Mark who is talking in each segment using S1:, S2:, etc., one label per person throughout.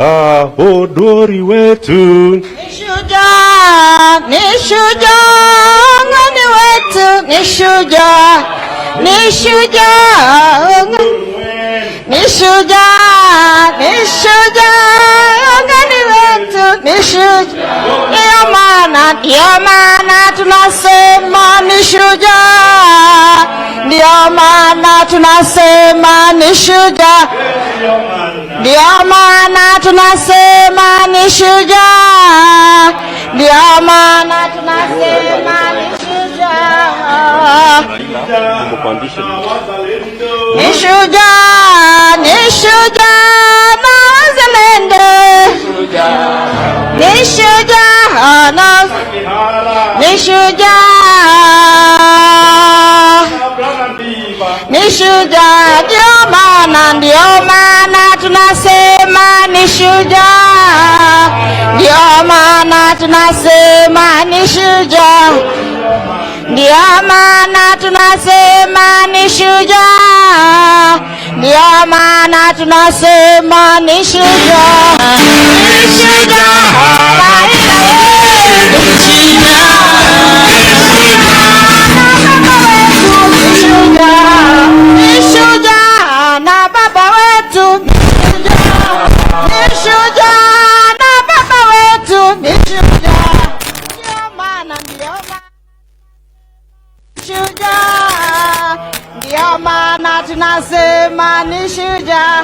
S1: Odori wetu
S2: ni shujaa, ni shujaa, ngani wetu ni shujaa, ni shujaa, ni shujaa, ni shujaa, ngani wetu ni shujaa. Ndio maana tunasema ni shujaa, ndio maana tunasema ni shujaa, ndio maana tunasema ni shujaa, ndio maana tunasema ni shujaa, ni shujaa, ni shujaa na wazalendo, ni shujaa na ni shujaa, ni shujaa, ndio maana tunasema ni shujaa, ndio maana tunasema ni shujaa, ndio maana tunasema ni shujaa, ndio maana tunasema ni shujaa, ni shujaa. Ni shujaa na baba wetu, ni shujaa na baba wetu, ni shujaa, ndio maana shujaa, ndio maana tunasema ni shujaa,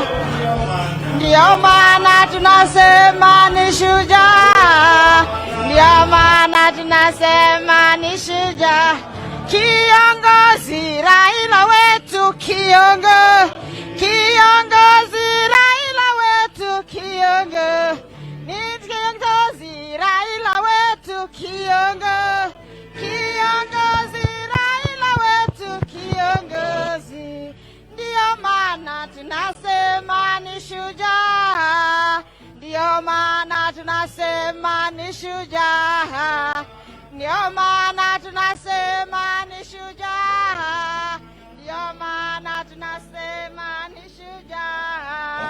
S2: ndio maana tunasema ni shujaa, ndio maana tunasema ni shujaa. Kiongozi Raila wetu, kiongozi Raila wetu, kiongozi Raila wetu, kiongozi Raila wetu, kiongozi. Ndio maana tunasema ni shujaa, ndio maana tunasema ni shujaa, ndio maana tunasema ni shujaa, ndio maana tunasema ni shujaa.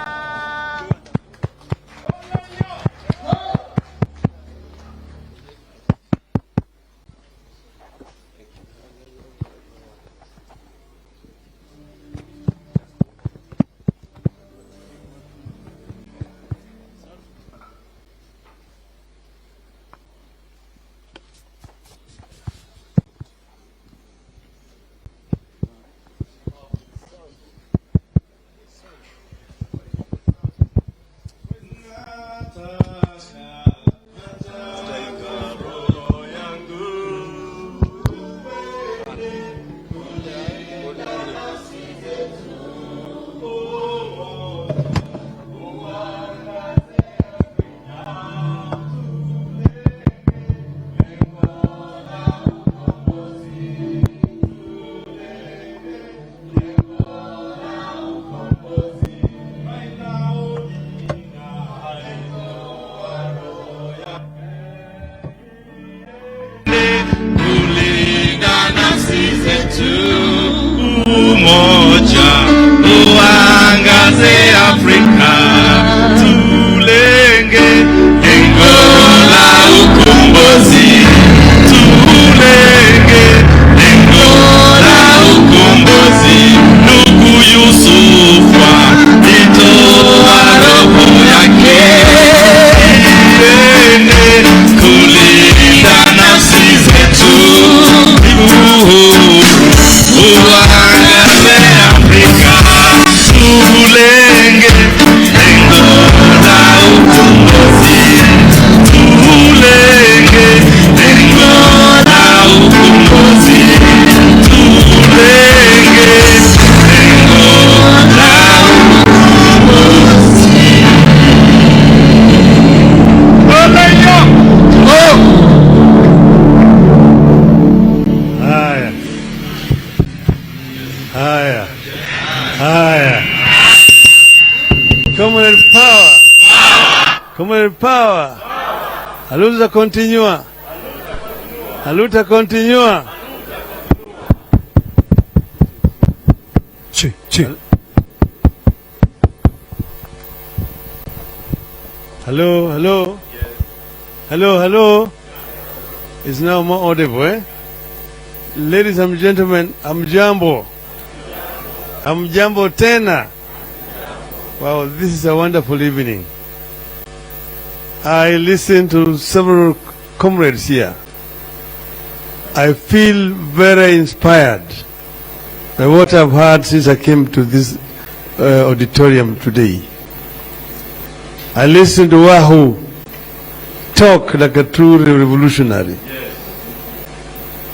S3: Umoja uangaze Afrika, tulenge lengo la ukombozi, tulenge lengo la ukombozi. Ndugu Yusufa alitoa roho yake ili kulinda nafsi zetu. Uangaze Afrika, tulenge lengo la ukombozi, tulenge lengo la ukombozi, tulenge lengo la ukombozi.
S1: Haya. Communist power. Communist power. Haluta continua. Haluta continua. Hello, hello. Hello, hello. It's now more audible, eh? Ladies and gentlemen, I'm Jambo. I'm Jambo Tena. Wow, this is a wonderful evening. I listened to several comrades here. I feel very inspired by what I've heard since I came to this auditorium today. I listened to Wahoo talk like a true revolutionary. Yes.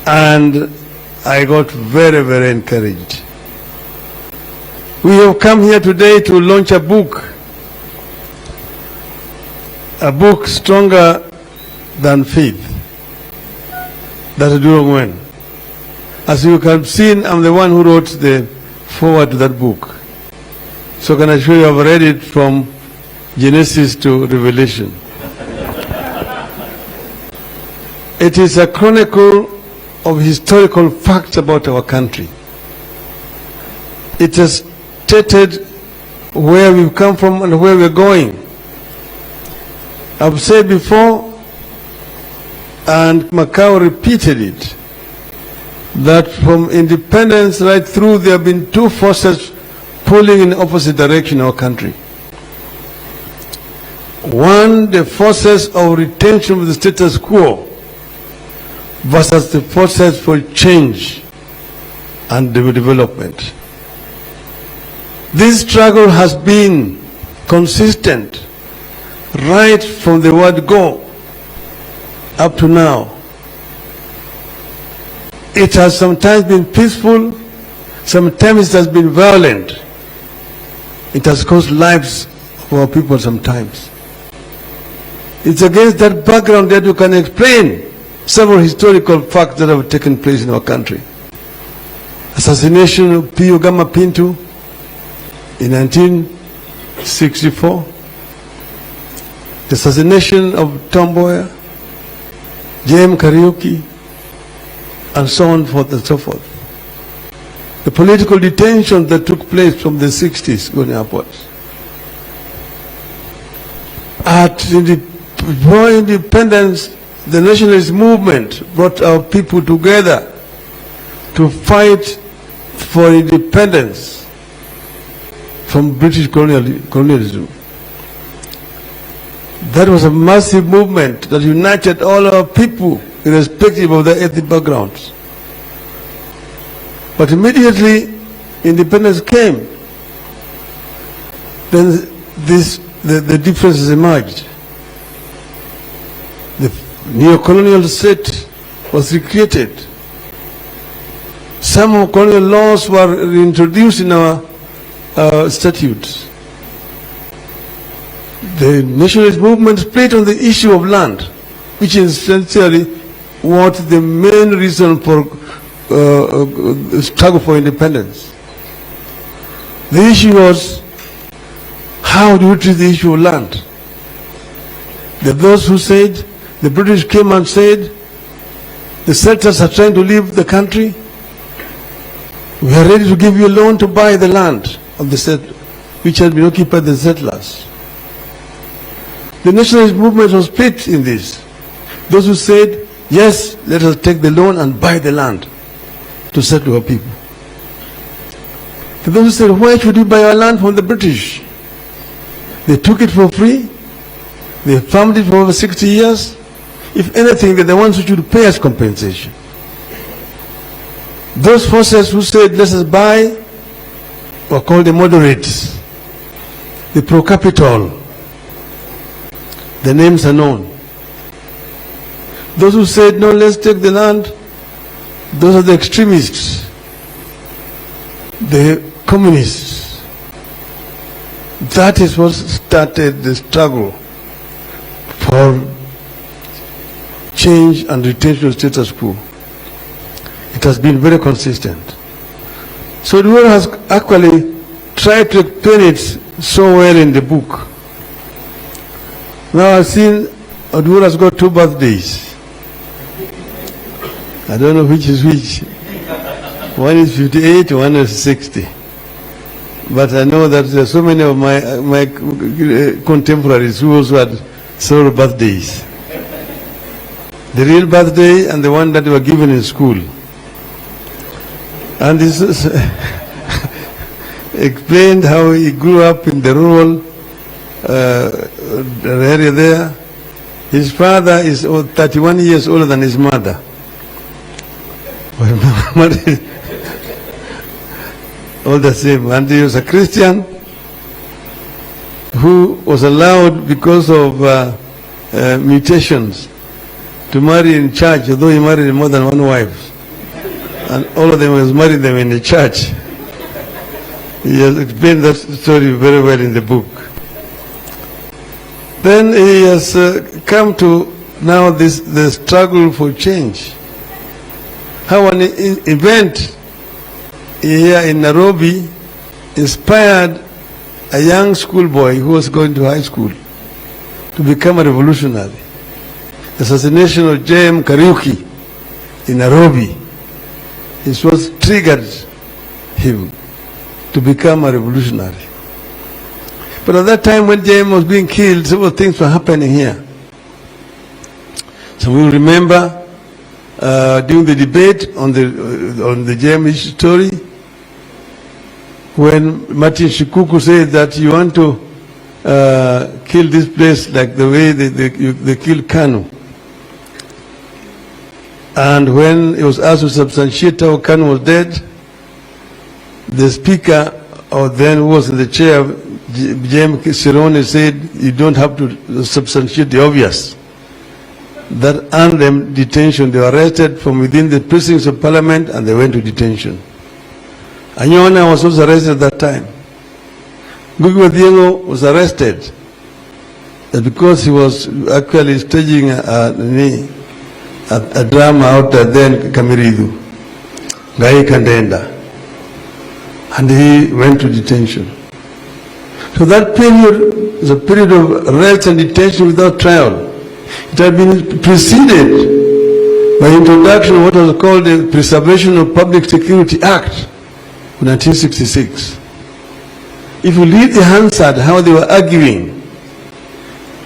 S1: And I got very, very encouraged. We have come here today to launch a book stronger than faith. That's Duro Gwen. As you can see, I'm the one who wrote the foreword to that book. So can I show you, I've read it from Genesis to Revelation. It is a chronicle of historical facts about our country. It has stated where we've come from and where we're going. I've said before, and Macau repeated it, that from independence right through there have been two forces pulling in opposite direction in our country. One, the forces of retention of the status quo versus the forces for change and development. This struggle has been consistent right from the word go up to now. It has sometimes been peaceful, sometimes it has been violent. It has cost lives of our people sometimes. It's against that background that you can explain several historical facts that have taken place in our country. Assassination of P. Gama Pinto in 1964. The assassination of Tomboya, J.M. Kariuki, and so on forth and so forth. The political detention that took place from the 60s going upwards. At the independence, the nationalist movement brought our people together to fight for independence from British colonialism. That was a massive movement that united all our people irrespective of their ethnic backgrounds. But immediately independence came, then the differences emerged. The neo-colonial state was recreated. Some colonial laws were introduced in our statutes. The nationalist movement split on the issue of land, which is essentially what the main reason for struggle for independence. The issue was, how do we treat the issue of land? There are those who said, the British came and said, the settlers are trying to leave the country. We are ready to give you a loan to buy the land of the settlers, which had been occupied by the settlers. The nationalist movement was split in this. Those who said, yes, let us take the loan and buy the land to settle our people. Those who said, why should we buy our land from the British? They took it for free. They farmed it for over 60 years. If anything, they're the ones who should pay us compensation. Those forces who said, let us buy, were called the moderates, the pro-capital. The names are known. Those who said, no, let's take the land, those are the extremists, the communists. That is what started the struggle for change and retention of status quo. It has been very consistent. So the world has actually tried to explain it so well in the book. Now I've seen Oduro has got 2 birthdays. I don't know which is which. One is 58, one is 60. But I know that there are so many of my contemporaries who also had several birthdays. The real birthday and the one that were given in school. And this explained how he grew up in the rural area there. His father is 31 years older than his mother. All the same. And he was a Christian who was allowed, because of mutations, to marry in church, although he married more than one wife. And all of them was married them in the church. He has explained that story very well in the book. Then he has come to now the struggle for change. How an event here in Nairobi inspired a young schoolboy who was going to high school to become a revolutionary. The assassination of J.M. Kariuki in Nairobi. It was triggered him to become a revolutionary. But at that time when J.M. was being killed, several things were happening here. So we remember during the debate on the J.M. story, when Martin Shikuku said that you want to kill this place like the way they killed Kanu. And when he was asked to substantiate how Kanu was dead, the speaker, or then who was in the chair, J.M. Sirone, said, you don't have to substantiate the obvious. That earned them detention. They were arrested from within the precincts of parliament and they went to detention. Anyona was also arrested at that time. Ngugi wa Thiong'o was arrested because he was actually staging a drama out there in Kamiridu, Gai Kandenda, and he went to detention. So that period is a period of arrest and detention without trial. It had been preceded by introduction of what was called the Preservation of Public Security Act of 1966. If you read the Hansard, how they were arguing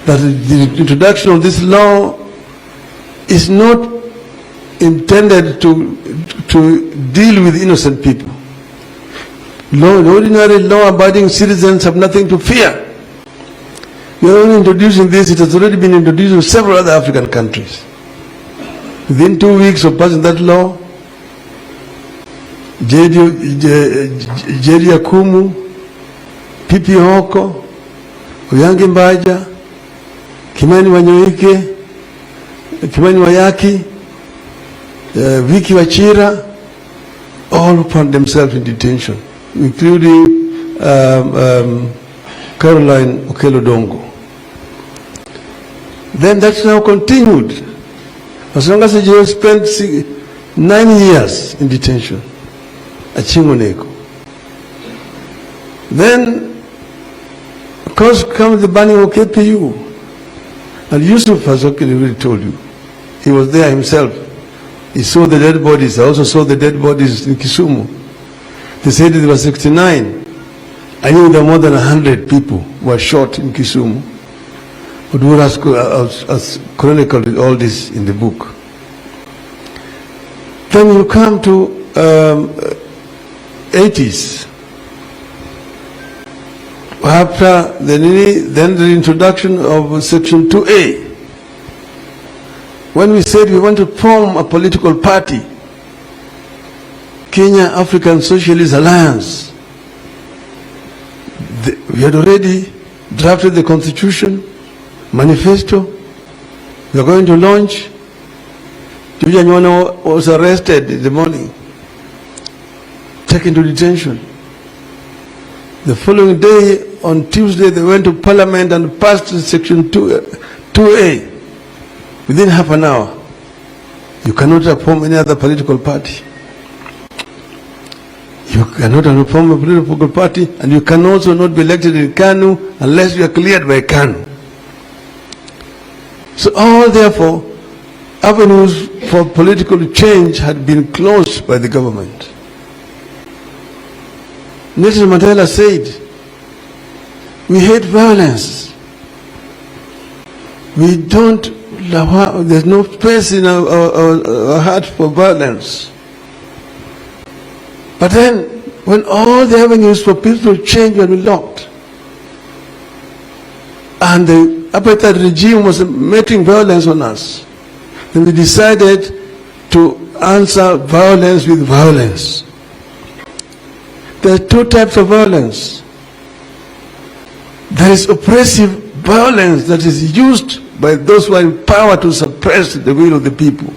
S1: that the introduction of this law is not intended to deal with innocent people. Ordinary law-abiding citizens have nothing to fear. We are only introducing this. It has already been introduced in several other African countries. Within 2 weeks of passing that law, Jeria Kumu, Pipi Hoko, Oyange Mbaja, Kimani Wanyoike, Kimani Wayaki, Viki Wachira, all found themselves in detention, including Caroline Okello-Dongo. Then that's now continued. As long as you spent 9 years in detention at Chingoneko. Then, of course, comes the banning of KPU. And Yusuf has already told you. He was there himself. He saw the dead bodies. I also saw the dead bodies in Kisumu. They said there were 69. I knew there were more than 100 people who were shot in Kisumu. But Uhuru has chronicled all this in the book. Then you come to 80s. After then the introduction of Section 2A. When we said we want to form a political party, Kenya African Socialist Alliance, we had already drafted the constitution, manifesto. We are going to launch. Juja Nywana was arrested in the morning, taken to detention. The following day, on Tuesday, they went to Parliament and passed Section 2A. Within half an hour, you cannot form any other political party. You cannot form a political party, and you can also not be elected in KANU unless you are cleared by KANU. So all, therefore, avenues for political change had been closed by the government. Nelson Mandela said, we hate violence. We don't, there's no space in our heart for violence. But then, when all the avenues for peaceful change were locked, and the apartheid regime was making violence on us, then we decided to answer violence with violence. There are two types of violence. There is oppressive violence that is used by those who are in power to suppress the will of the people.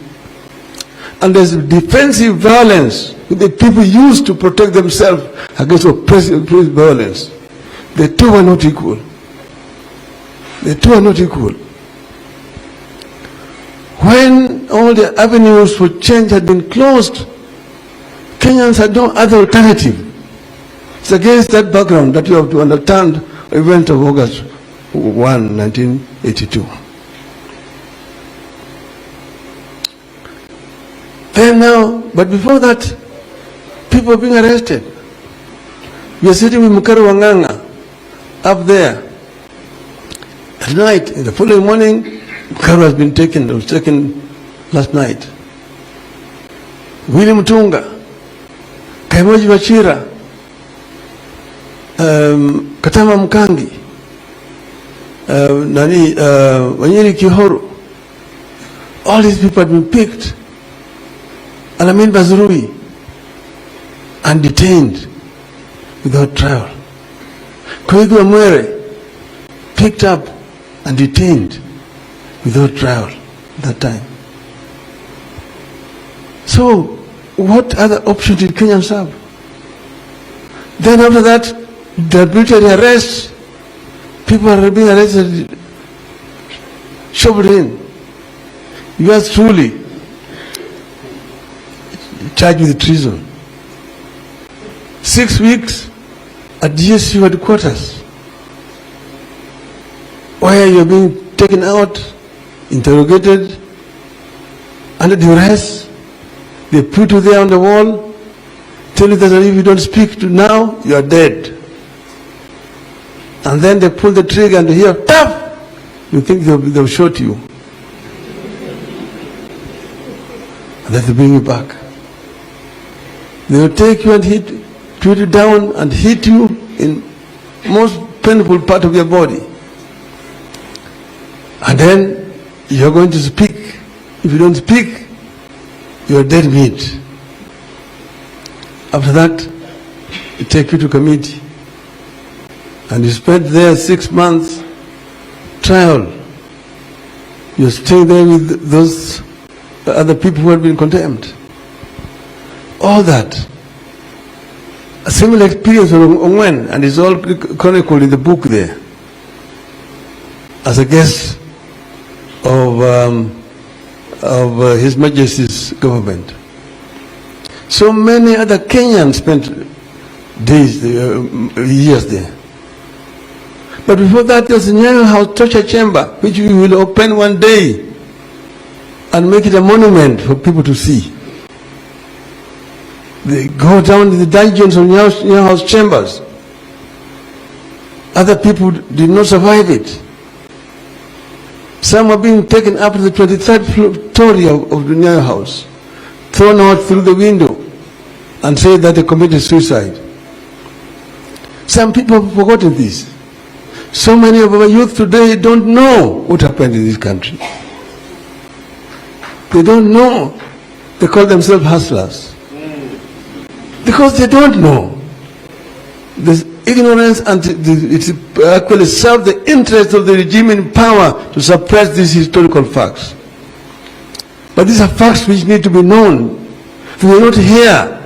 S1: And there's defensive violence that the people use to protect themselves against oppressive violence. The two are not equal. The two are not equal. When all the avenues for change had been closed, Kenyans had no other alternative. It's against that background that you have to understand the event of August 1, 1982. Then now, but before that, people are being arrested. We are sitting with Mukari Wanganga up there. At night, in the following morning, Mukari has been taken, it was taken last night. William Tunga, Kaimoji Wachira, Katama Mkangi, Wanyiri Kihoro, all these people have been picked. Alamin Bazurui, and detained without trial. Koigu Amwere, picked up and detained without trial at that time. So, what other option did Kenyans have? Then after that, the arbitrary arrests, people are being arrested, shoved in. Yours truly, charged with treason. 6 weeks at GSU headquarters, where you're being taken out, interrogated, under duress. They put you there on the wall, tell you that if you don't speak to now, you are dead. And then they pull the trigger and you hear, tap! You think they'll shoot you. And then they bring you back. They will take you and put you down and hit you in most painful part of your body. And then you're going to speak. If you don't speak, you're dead meat. After that, they take you to committee. And you spend there 6 months trial. You're staying there with those other people who have been condemned. All that. A similar experience of Ongwen, and it's all chronicled in the book there. As a guest of His Majesty's government. So many other Kenyans spent days, years there. But before that, there was a Nyayo House torture chamber, which we will open one day and make it a monument for people to see. They go down to the dungeons of Nyayo House chambers. Other people did not survive it. Some are being taken up to the 23rd story of the Nyayo House, thrown out through the window, and say that they committed suicide. Some people have forgotten this. So many of our youth today don't know what happened in this country. They don't know. They call themselves hustlers. Because they don't know. This ignorance, and it actually serves the interest of the regime in power to suppress these historical facts. But these are facts which need to be known. We are not here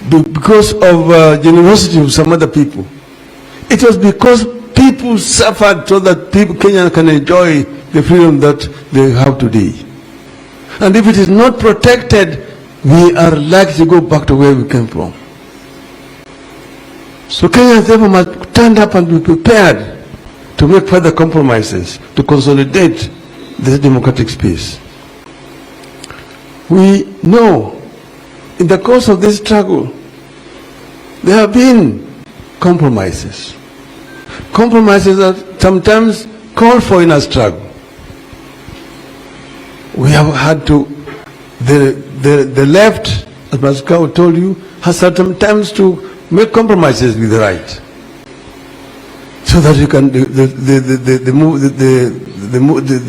S1: because of generosity of some other people. It was because people suffered so that Kenyans can enjoy the freedom that they have today. And if it is not protected, we are likely to go back to where we came from. So Kenyans therefore must stand up and be prepared to make further compromises, to consolidate this democratic space. We know in the course of this struggle, there have been compromises. Compromises that sometimes called for in a struggle. We have had to, the left, as Pascal told you, has sometimes to make compromises with the right, so that you can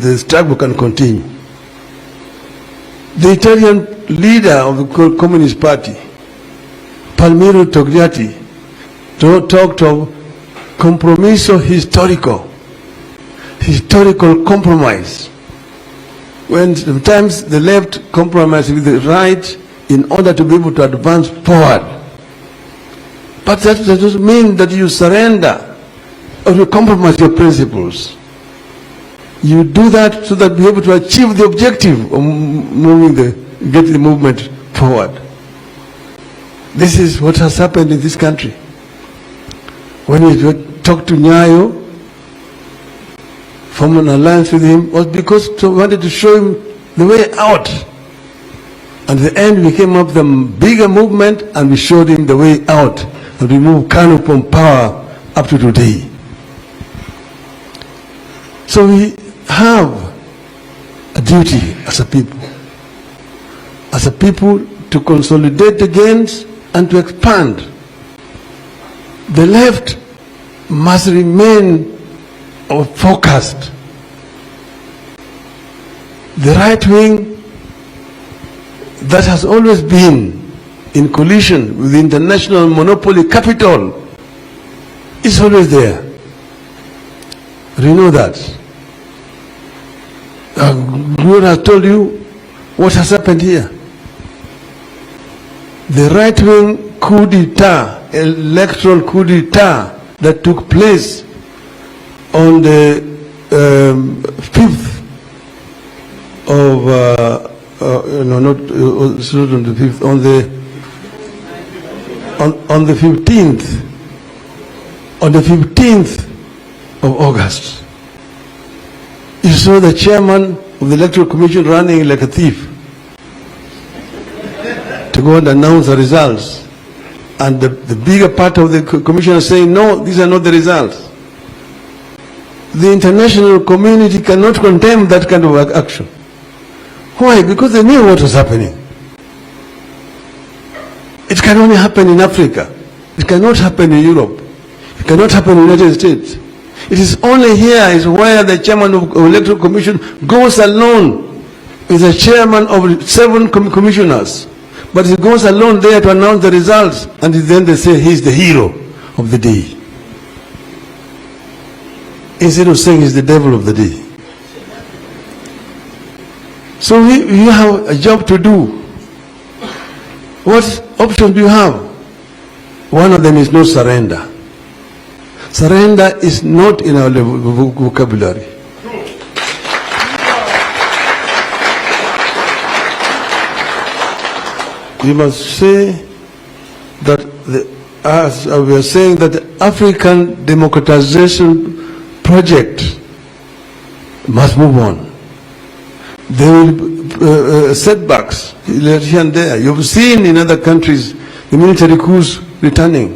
S1: the struggle can continue. The Italian leader of the Communist Party, Palmiro Togliatti, talked of compromiso historical compromise, when sometimes the left compromises with the right in order to be able to advance forward. But that doesn't mean that you surrender or you compromise your principles. You do that so that you're able to achieve the objective of getting the movement forward. This is what has happened in this country. When we talked to Nyayo, formed an alliance with him, was because we wanted to show him the way out. And at the end, we came up with a bigger movement and we showed him the way out. And we moved Kanu from power up to today. So we have a duty as a people to consolidate the gains and to expand. The left must remain focused. The right wing that has always been in collision with the international monopoly capital is always there. We know that. God has told you what has happened here. The right-wing coup d'etat, electoral coup d'etat that took place on the 5th of, it's not on the 5th, on the 15th, on the 15th of August. You saw the chairman of the Electoral Commission running like a thief to go and announce the results. And the bigger part of the commission is saying, no, these are not the results. The international community cannot condemn that kind of action. Why? Because they knew what was happening. It can only happen in Africa. It cannot happen in Europe. It cannot happen in the United States. It is only here is where the chairman of the Electoral Commission goes alone with the chairman of 7 commissioners. But he goes alone there to announce the results, and then they say he's the hero of the day, instead of saying he's the devil of the day. So we have a job to do. What options do you have? One of them is no surrender. Surrender is not in our vocabulary. We must say that, as we are saying, that the African democratization project must move on. There will be setbacks here and there. You've seen in other countries the military coups returning.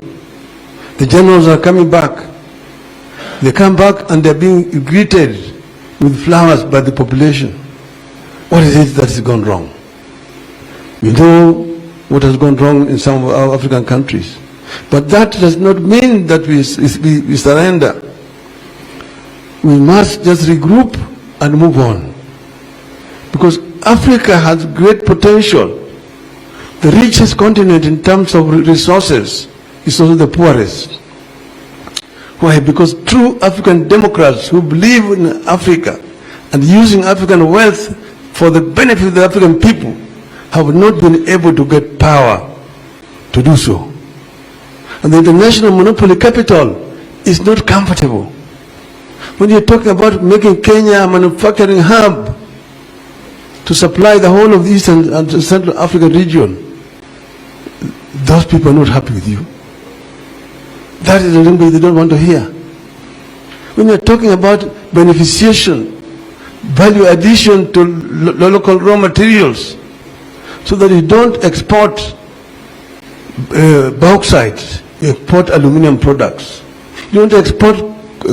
S1: The generals are coming back. They come back and they're being greeted with flowers by the population. What is it that has gone wrong? We know what has gone wrong in some of our African countries. But that does not mean that we surrender. We must just regroup and move on. Because Africa has great potential. The richest continent in terms of resources is also the poorest. Why? Because true African democrats who believe in Africa and using African wealth for the benefit of the African people have not been able to get power to do so. And the international monopoly capital is not comfortable. When you're talking about making Kenya a manufacturing hub to supply the whole of the Eastern and Central African region, those people are not happy with you. That is the language they don't want to hear. When you're talking about beneficiation, value addition to local raw materials, so that you don't export bauxite You export aluminum products. You don't export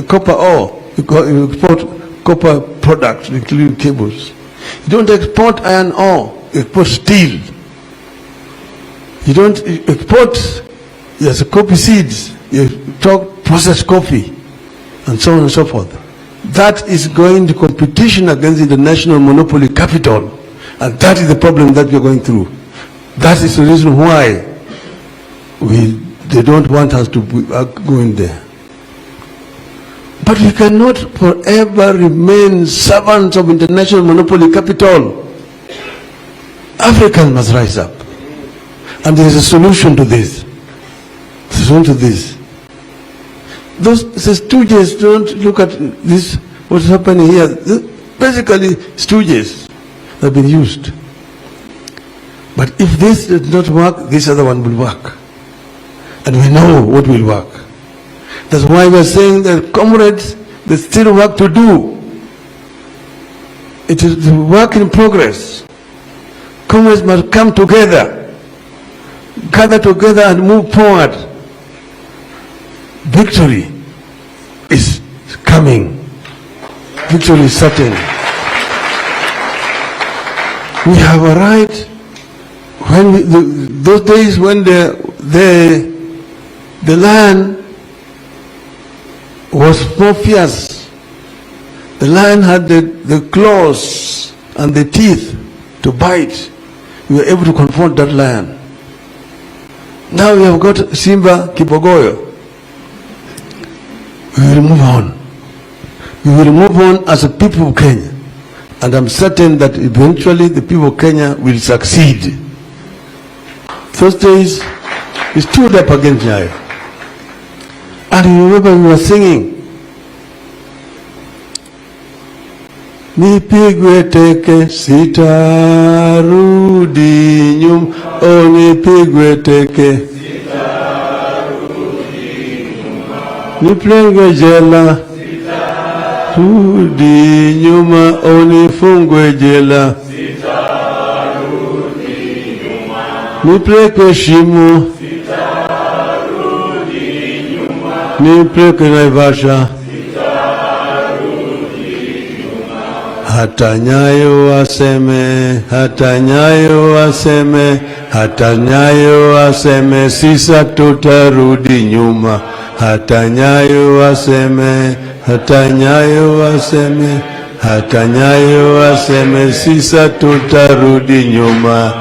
S1: copper ore. You export copper products, including cables. You don't export iron ore. You export steel. You don't export coffee seeds. You talk processed coffee, and so on and so forth. That is going to competition against international monopoly capital, and that is the problem that we are going through. That is the reason why they don't want us to go in there. But we cannot forever remain servants of international monopoly capital. Africans must rise up. And there is a solution to this. Those stooges don't look at this, what's happening here. Basically, stooges have been used. But if this does not work, this other one will work. And we know what will work. That's why we are saying that, comrades, there's still work to do. It is work in progress. Comrades must come together, gather together and move forward. Victory is coming. Victory is certain. We have a right. When those days when the lion was more fierce, the lion had the claws and the teeth to bite. We were able to confront that lion. Now we have got Simba Kibogoyo. We will move on. We will move on as a people of Kenya. And I'm certain that eventually the people of Kenya will succeed. Those days, we stood up against Nyayo. And you remember we were singing, nipigwe teke sitarudi nyuma, oh nipigwe teke nipigwe jela sitarudi nyuma, oh nifungwe jela nipeleke shimo sitarudi nyuma, nipeleke Naivasha hata Nyayo waseme, hata Nyayo waseme, hata Nyayo waseme, sisa tutarudi nyuma. Hata Nyayo waseme, hata Nyayo waseme, hata Nyayo waseme, sisa tutarudi nyuma.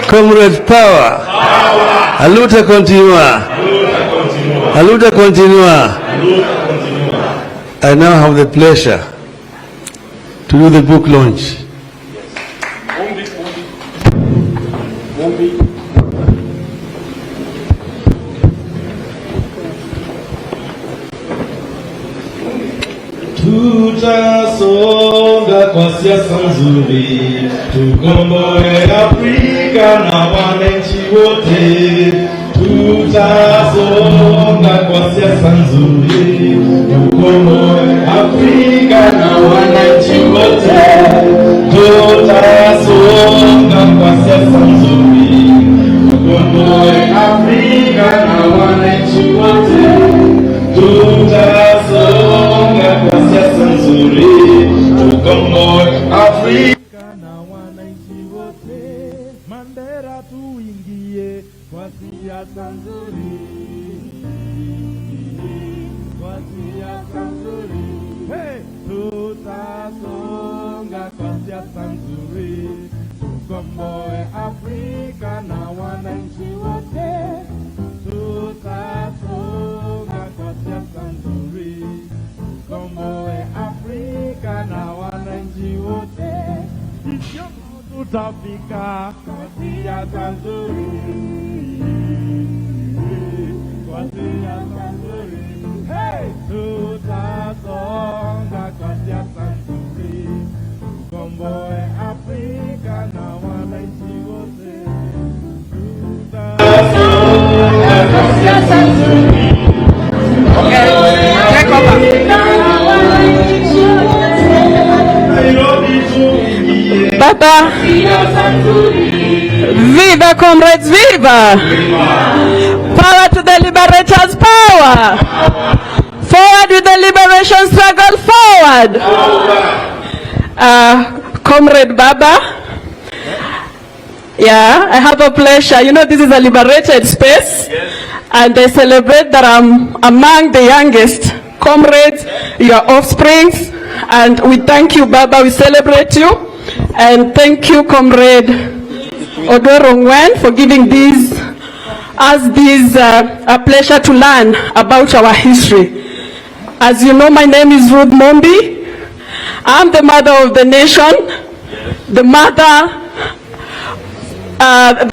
S1: Comrade power. Aluta continua. Aluta continua. I now have the pleasure to do the book launch.
S4: Tutasonga kwa siasa nzuri, tukomboe Afrika na wananchi wote. Tutasonga kwa siasa nzuri, tukomboe Afrika na wananchi wote. Tutasonga kwa siasa nzuri, tukomboe Afrika na wananchi wote. Tutasonga kwa siasa nzuri, tukomboe Afrika na wananchi wote. Mandera tuingie kwa siasa nzuri, kwa siasa nzuri. Hey! Tutasonga kwa siasa nzuri, tukomboe Afrika na wananchi wote. Tutasonga kwa siasa nzuri, tukomboe Afrika na wananchi wote. Hivyo tutafika kwa siasa nzuri, kwa siasa nzuri. Hey! Tutasonga kwa siasa nzuri, tukomboe Afrika na wananchi wote. Tutasonga kwa siasa nzuri. Okay, take over.
S5: Baba, viva Viva, comrades, viva! Power to the liberators, power! Forward with the liberation struggle, forward! Comrade Baba, yeah, I have a pleasure. You know, this is a liberated space, and I celebrate that I'm among the youngest comrades, your offsprings, and we thank you, Baba, we celebrate you, and thank you, Comrade Odorongwen, for giving us a pleasure to learn about our history. As you know, my name is Ruth Mombi. I'm the mother of the nation, the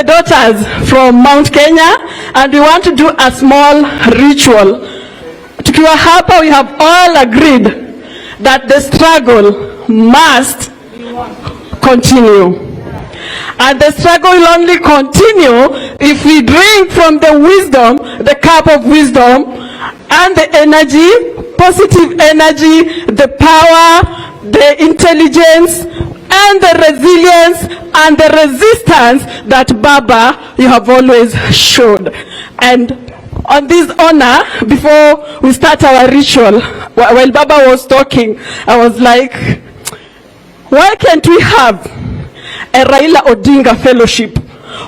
S5: daughters from Mount Kenya, and we want to do a small ritual. Tukiwa hapa, we have all agreed that the struggle must continue. And the struggle will only continue if we drink from the wisdom, the cup of wisdom, and the energy, positive energy, the power, the intelligence, and the resilience, and the resistance that Baba, you have always showed. And on this honor, before we start our ritual, while Baba was talking, I was like, why can't we have a Raila Odinga fellowship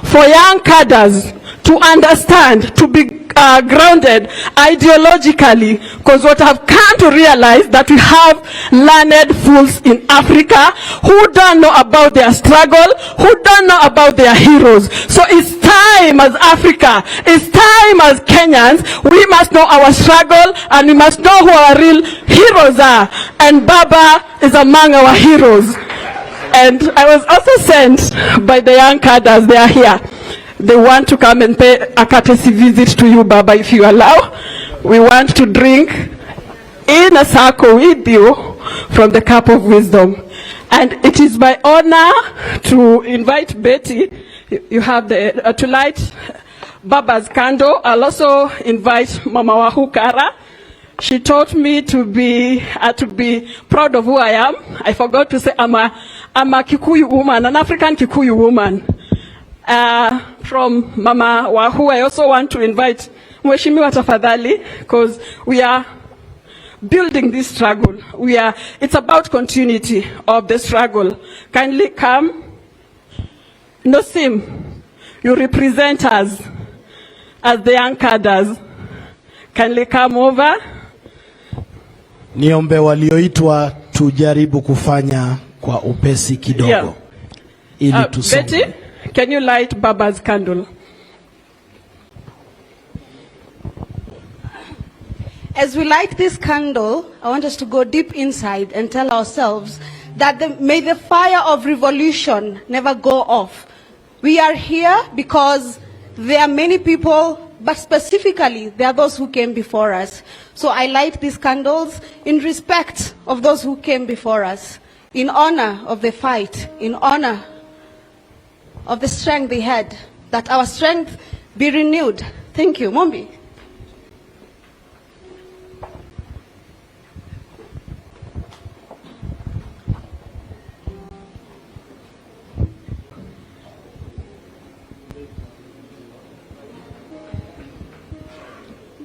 S5: for young cadres to understand, to be grounded ideologically, because what I've come to realize that we have learned fools in Africa who don't know about their struggle, who don't know about their heroes. So it's time as Africa, it's time as Kenyans, we must know our struggle and we must know who our real heroes are. And Baba is among our heroes. And I was also sent by the young cadres, they are here. They want to come and pay a courtesy visit to you, Baba, if you allow. We want to drink in a circle with you from the cup of wisdom. And it is my honor to invite Betty. You have to light Baba's candle. I'll also invite Mama Wahukara. She taught me to be proud of who I am. I forgot to say I'm a Kikuyu woman, an African Kikuyu woman. From Mama Wahu, I also want to invite Mheshimiwa Tafadhali, because we are building this struggle. It's about continuity of the struggle. Kindly come. Nosim, you represent us as the young cadres. Kindly come over.
S6: Niombe walioitwa tujaribu kufanya kwa upesi kidogo.
S5: Yeah.
S6: Ili tusome.
S5: Betty, can you light Baba's candle?
S2: As we light this candle, I want us to go deep inside and tell ourselves that may the fire of revolution never go off. We are here because there are many people, but specifically there are those who came before us. So I light these candles in respect of those who came before us, in honor of the fight, in honor of the strength they had, that our strength be renewed. Thank you. Mombi.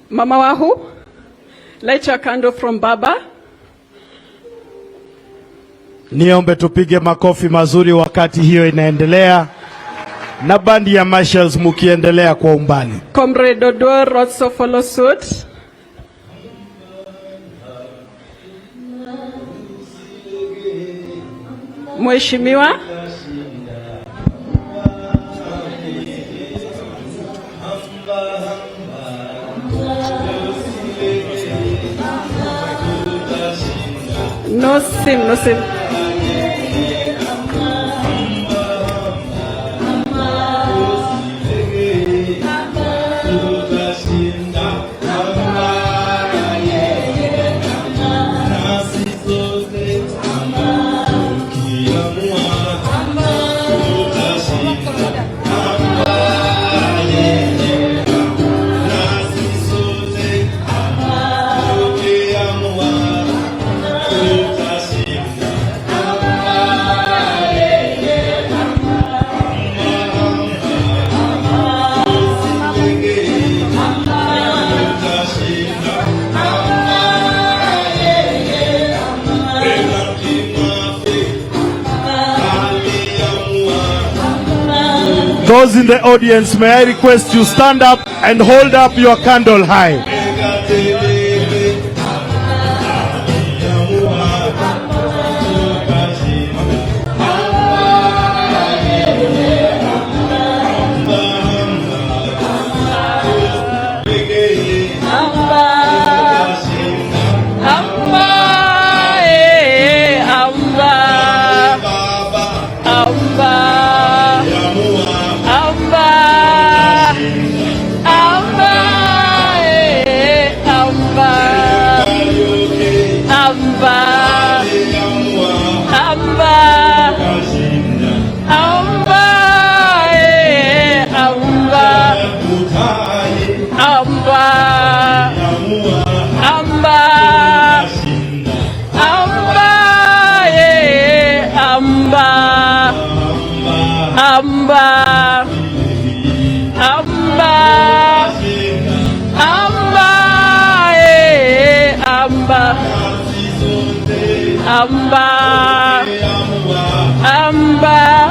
S5: Mama Wahu, light your candle from Baba.
S6: Niombe tupige makofi mazuri wakati hiyo inaendelea. Na bandi ya marshals mukiendelea kwa umbali.
S5: Comrade Odor also follow suit. Mheshimiwa. No sim, no sim.
S6: Those in the audience, may I request you stand up and hold up your candle high.
S5: Amba